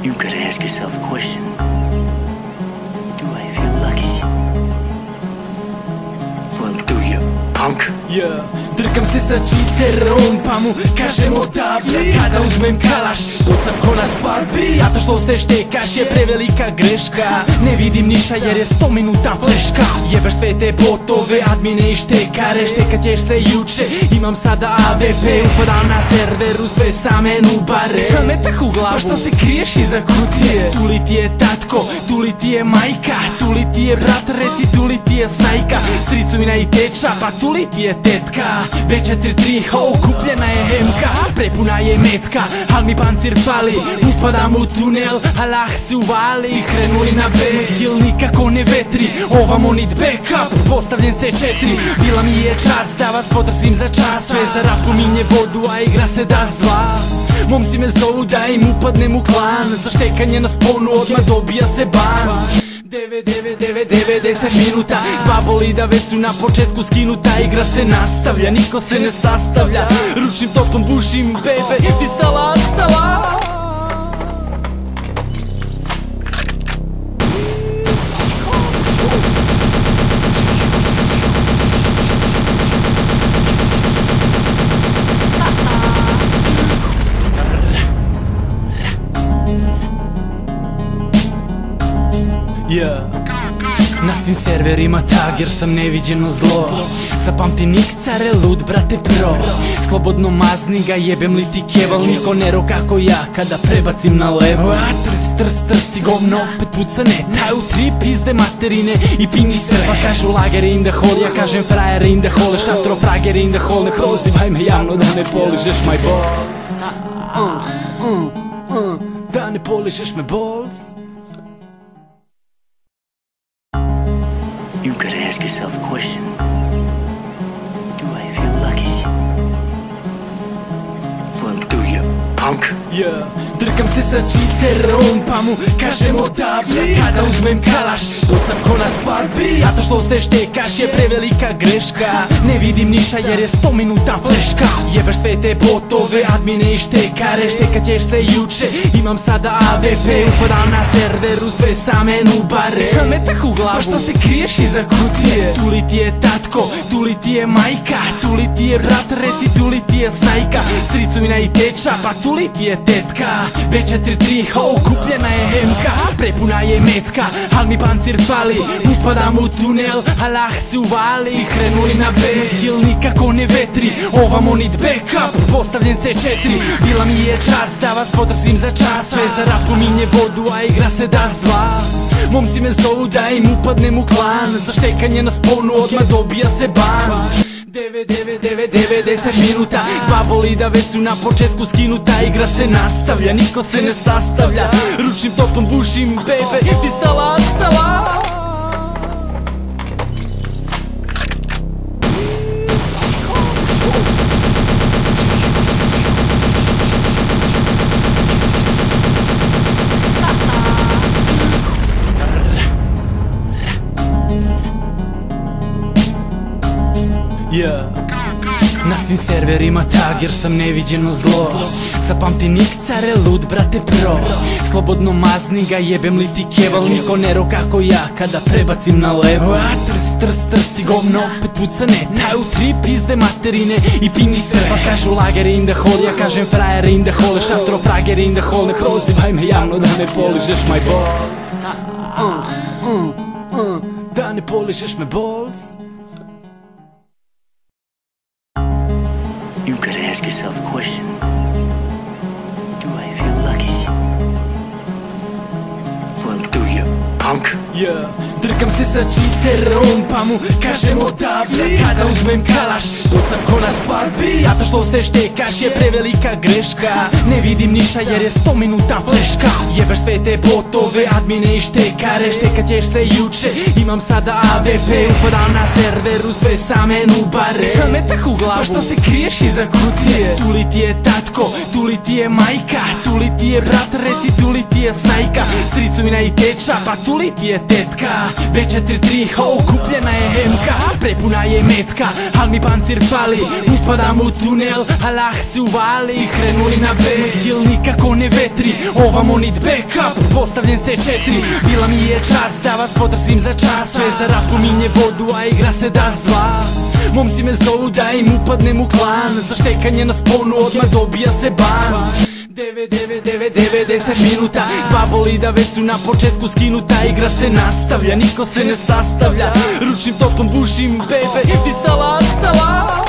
You gotta ask yourself a question. Do I feel lucky? Well, do you, punk? Yeah. Drkam se sa čiterom, pa mu kažem odavde. Kada uzmem kalaš, pucam ko na svadbi. Zato što se štekaš je prevelika greška. Ne vidim ništa jer je 100 minuta fleška. Jebeš sve te botove, admine i štekare. Štekat ćeš se juče, imam sada AVP. Upadam na serveru, sve same nubare. A me tak u glavu, pa što se kriješ iza kutije? Tu li ti je tatko, tu li ti je majka, tu li ti je brat, reci tu li ti je snajka. Stricovina i teča, pa tu li ti je tetka. B43, ho, kupljena je hemka, prepuna je metka, al mi pancir fali. Upadam u tunel, Allah se uvali. Krenuli na B, skill nikako ne vetri. Ovamo nit backup, postavljen C4. Bila mi je čast da vas potrsim za čas. Sve za rap pominje vodu, a igra se da zla. Momci me zovu da im upadnem u klan. Za štekanje na sponu odmah dobija se ban. 90 minuta, dva bolida već su na početku skinuta. Igra se nastavlja, niko se ne sastavlja. Ručnim topom bušim, bebe, ti stala, stala. Na svim serverima tag jer sam neviđeno zlo. Zapamti nikcare, lud brate pro. Slobodno mazni ga, jebem li ti keval. Niko nero kako ja kada prebacim na levo. A trsi govno, opet puca neta. U tri pizde materine i pingi sve. Pa kažu lager in the hole, ja kažem frajer in the hole. Šatro frager in the hole, ne prozivaj me javno da ne poližeš my balls. Da ne poližeš me balls. You gotta ask yourself a question. Do I feel lucky? Well, do you, punk? Yeah. Drkam se sa čiterom, pa mu kažem odavde. Kada uzmem kalaš, pucam ko na svadbi. Zato što se štekaš je prevelika greška. Ne vidim ništa jer je 100 minuta fleška. Jebeš sve te botove, admine i štekare. Štekat ćeš se juče, imam sada AVP. Upadam na serveru, sve same nubare. A me tak u glavu, pa što se kriješ iza kutije? Tu li ti je tatko, tu li ti je majka, tu li ti je brat, reci tu li ti je snajka. Stricovina i teča, pa tu li ti je tetka. B43, ho, kupljena je hemka, prepuna je metka, al mi pancir fali. Upadam u tunel, Allah se uvali. Krenuli na B, skill nikako ne vetri. Ovamo nit backup, postavljen C4. Bila mi je čast da vas potrsim za čas. Sve za rap pominje vodu, a igra se da zla. Momci me zovu da im upadnem u klan. Za štekanje na sponu odmah dobija se ban. 90 minuta, dva bolida već su na početku skinuta. Igra se nastavlja, niko se ne sastavlja. Ručnim topom bušim, bebe, ti stala, stala. Na svim serverima tag jer sam neviđeno zlo. Zapamti nikcare, lud brate pro. Slobodno mazni ga, jebem li ti keval. Niko nero kako ja kada prebacim na levo. A trsi govno, opet puca neta. U tri pizde materine i pingi sve. Pa kažu lager in the hole, ja kažem frajer in the hole. Šatro frager in the hole, ne prozivaj me javno da ne poližeš my balls. Da ne poližeš me balls. You gotta ask yourself a question. Do I feel lucky? Well, do you, punk? Drkam se sa čiterom, pa mu kažem odavde. Kada uzmem kalaš, pucam ko na svadbi. Zato što se štekaš je prevelika greška. Ne vidim ništa jer je 100 minuta fleška. Jebeš sve te botove, admine i štekare. Štekat ćeš se juče, imam sada AVP. Upadam na serveru, sve same nubare. A me tak u glavu, pa što se kriješ iza kutije? Tu li ti je tatko, tu li ti je majka, tu li ti je je brat, reci tu li ti je snajka, stricovina i teča, pa tu li ti je tetka. B43, ho, kupljena je hemka, prepuna je metka, al mi pancir fali, upadam u tunel, Allah se uvali, krenuli na B, moj skill nikako ne vetri, ovamo nit backup, postavljen C4, bila mi je čast da vas podržim za čas, sve za rap pominje vodu, a igra se da zla. Momci me zovu da im upadnem u klan, za štekanje na sponu odmah dobija se ban. 10 minuta, dva bolida već su na početku skinuta, igra se nastavlja, niko se ne sastavlja, ručnim topom bušim, bebe, pistala, stala.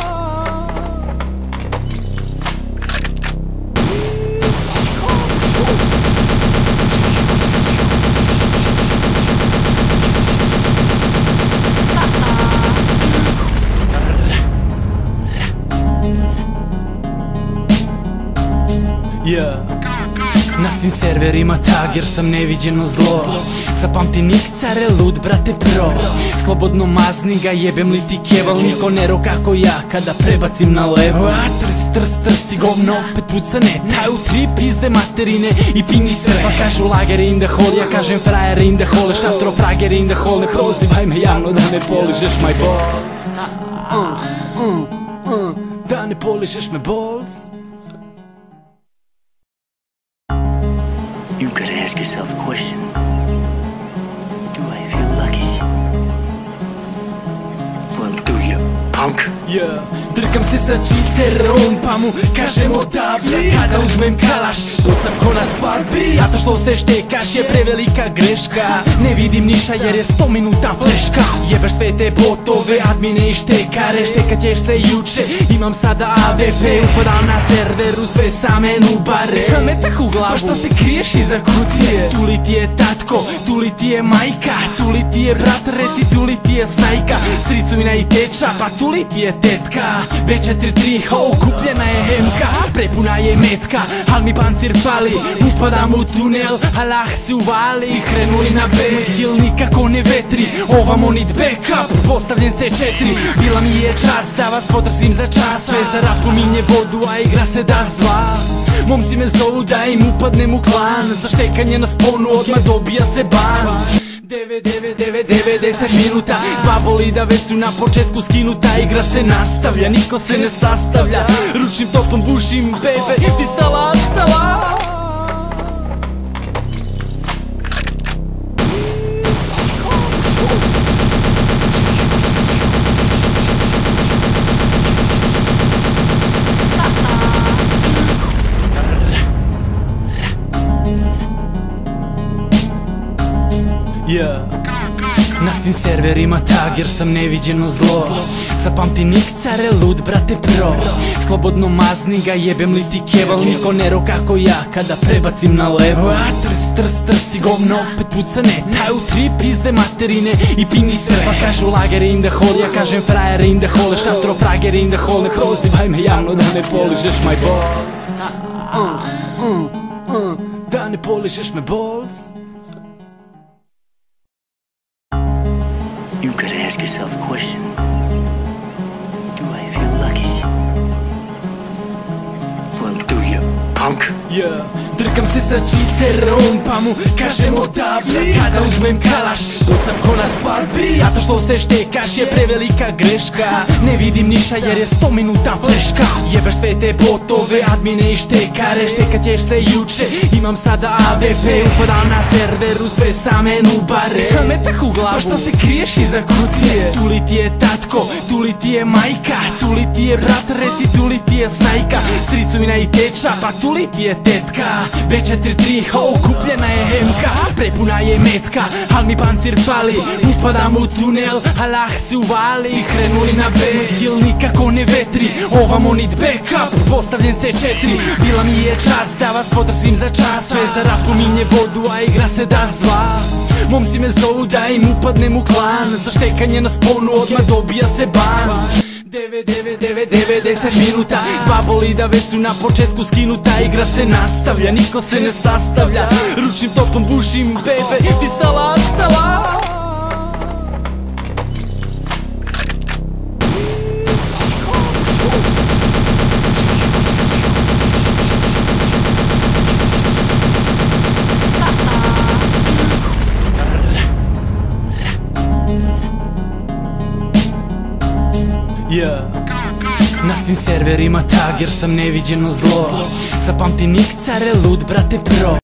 Na svim serverima tag jer sam neviđeno zlo, zapamti nikcare, lud brate pro, slobodno mazni ga, jebem li ti keval, niko nero kako ja kada prebacim na levo. A trs i govno opet puca ne, taju tri pizde materine i pini sve, pa kažu lager in the hole, ja kažem frajer in the hole, šatro frager in the hole, ne prozivaj me javno da ne poližeš my balls, da ne poližeš me balls. You gotta ask yourself a question. Do I feel lucky? Well, do you, punk? Drkam se sa čiterom, pa mu kažem odabli, kada uzmem kalaš, pucam ko na svadbi, a to što se štekaš je prevelika greška, ne vidim ništa jer je 100 minuta fleška. Jebeš sve te botove, admine i štekare, štekat ćeš se juče, imam sada AVP, upadam na serveru, sve same nubare, a me tak u glavu, pa što se kriješ iza kutije? Tu li ti je tatko, tu li ti je majka, tu li ti je brat, reci tu li ti je snajka, stricovina i teča, pa tu li ti je tetka. B43, ho, kupljena je hemka, prepuna je metka, al mi pancir fali, upadam u tunel, Allah se uvali, krenuli na B, moj skill nikako ne vetri, ovamo nit backup, postavljen C4, bila mi je čast da vas podržim za čas, sve za rap pominje vodu, a igra se da zla. Momci me zovu da im upadnem u klan, za štekanje na sponu odmah dobija se ban. 10 minuta, dva bolida već su na početku skinuta, igra se nastavlja, niko se ne sastavlja, ručnim topom bušim, bebe, pistala, stala. Na svim serverima tag jer sam neviđeno zlo, zapamti nikcare, lud brate pro, slobodno mazni ga, jebem li ti keval, niko nero kako ja kada prebacim na levo. A trs i govno opet puca ne, taju tri pizde materine i pini sve, pa kažu lager in the hole, ja kažem frajer in the hole, šatro frager in the hole, ne prozivaj me javno da ne poližeš my balls, da ne poližeš me balls. You gotta ask yourself a question. Do I feel lucky? Well, do you, punk? Drkam se sa čiterom, pa mu kažem odabli, kada uzmem kalaš, pucam ko na svadbi, a to što se štekaš je prevelika greška, ne vidim ništa jer je 100 minuta fleška. Jebeš sve te botove, admine i štekare, štekat ćeš se juče, imam sada AVP, upadam na serveru, sve same nubare, a me tak u glavu, pa što se kriješ iza kutije? Tu li ti je tatko, tu li ti je majka, tu li ti je brat, reci tu li ti je snajka, stricovina i teča, pa tu li ti je tetka. B43, ho, kupljena je hemka, prepuna je metka, al mi pancir fali, upadam u tunel, Allah se uvali, krenuli na B, moj skill nikako ne vetri, ovamo nit backup, postavljen C4, bila mi je čast da vas podržim za čas, sve za rap pominje vodu, a igra se da zla. Momci me zovu da im upadnem u klan, za štekanje na sponu odmah dobija se ban. 10 minuta, dva bolida već su na početku skinuta, igra se nastavlja, niko se ne sastavlja, ručnim topom bušim, bebe, pistala, stala. Na svim serverima tag jer sam neviđeno zlo. Zapamti Nick Care, lud brate pro.